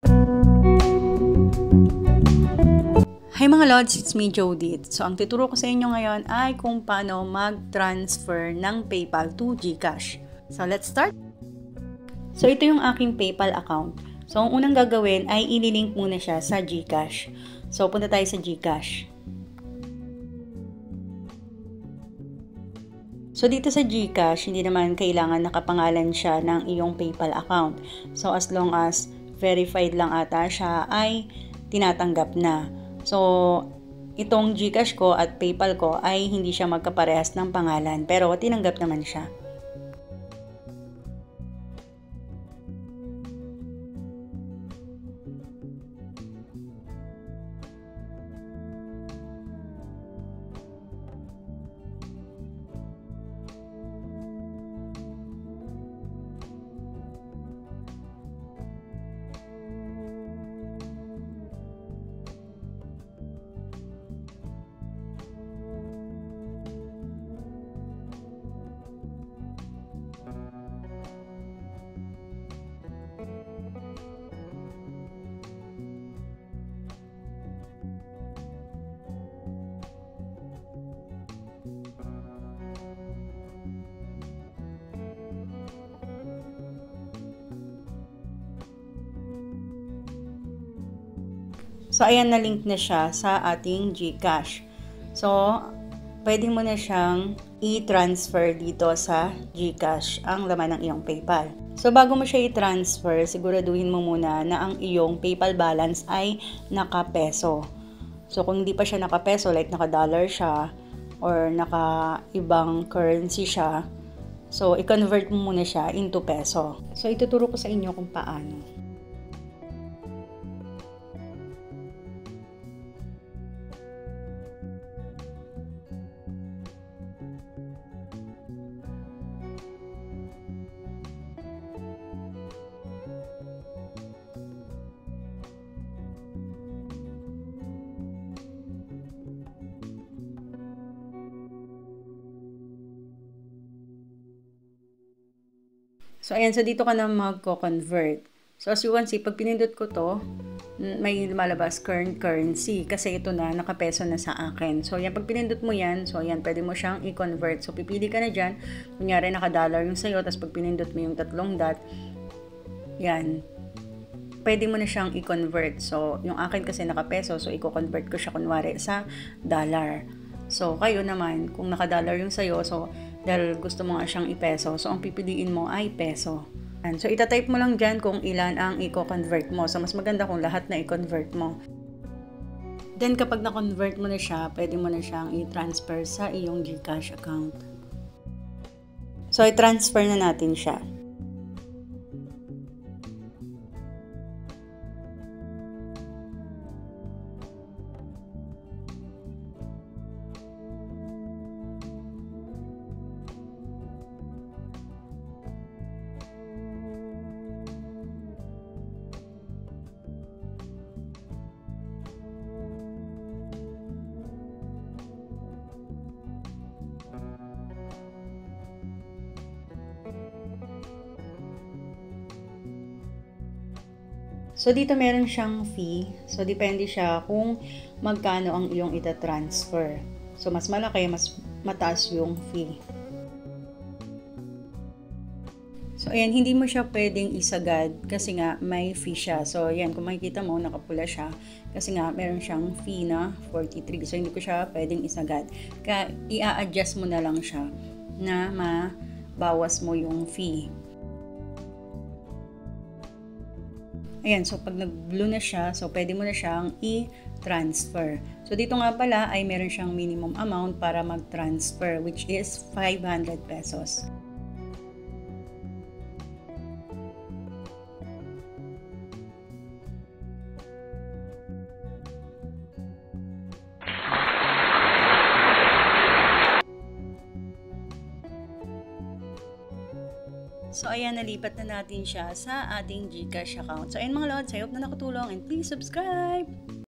Hi mga Lods, it's me Jodie. So ang tuturo ko sa inyo ngayon ay kung paano mag-transfer ng PayPal to GCash. So let's start. So ito yung aking PayPal account. So ang unang gagawin ay ililink muna siya sa GCash. So punta tayo sa GCash. So dito sa GCash, hindi naman kailangan nakapangalan siya ng iyong PayPal account. So as long as verified lang ata siya ay tinatanggap na. So, itong GCash ko at PayPal ko ay hindi siya magkaparehas ng pangalan pero tinanggap naman siya. So, ayan, na-link na siya sa ating GCash. So, pwede mo na siyang i-transfer dito sa GCash ang laman ng iyong PayPal. So, bago mo siya i-transfer, siguraduhin mo muna na ang iyong PayPal balance ay naka-peso. So, kung hindi pa siya naka-peso, like naka-dollar siya or naka-ibang currency siya, so, i-convert mo muna siya into peso. So, ituturo ko sa inyo kung paano. So, ayan. So, dito ka na magko-convert. So, as you can see, pag pinindot ko to, may lumalabas current currency kasi ito na, nakapeso na sa akin. So, yan. Pag pinindot mo yan, so, ayan, pwede mo siyang i-convert. So, pipili ka na dyan. Kunyari, naka-dollar yung sa'yo, tapos pag pinindot mo yung tatlong dot, yan, pwede mo na siyang i-convert. So, yung akin kasi naka-peso, so, i-convert ko siya kunwari sa dollar. So, kayo naman, kung naka-dollar yung sa'yo, so, dahil gusto mo nga siyang i-peso, so ang pipiliin mo ay peso. And so, itatype mo lang dyan kung ilan ang i-convert mo. So, mas maganda kung lahat na i-convert mo. Then, kapag na-convert mo na siya, pwede mo na siyang i-transfer sa iyong GCash account. So, i-transfer na natin siya. So, dito meron siyang fee. So, depende siya kung magkano ang iyong ita-transfer. So, mas malaki, mas mataas yung fee. So, ayan, hindi mo siya pwedeng isagad kasi nga may fee siya. So, ayan, kung makikita mo, nakapula siya. Kasi nga, meron siyang fee na 43. So, hindi ko siya pwedeng isagad. Kaya, i-a-adjust mo na lang siya na mabawas mo yung fee. Ayan, so pag nag-blue na siya, so pwede mo na siyang i-transfer. So dito nga pala ay meron siyang minimum amount para mag-transfer, which is 500 pesos. So, ayan, nalipat na natin siya sa ating GCash account. So, ayan mga Lods, I hope na nakatulong and please subscribe!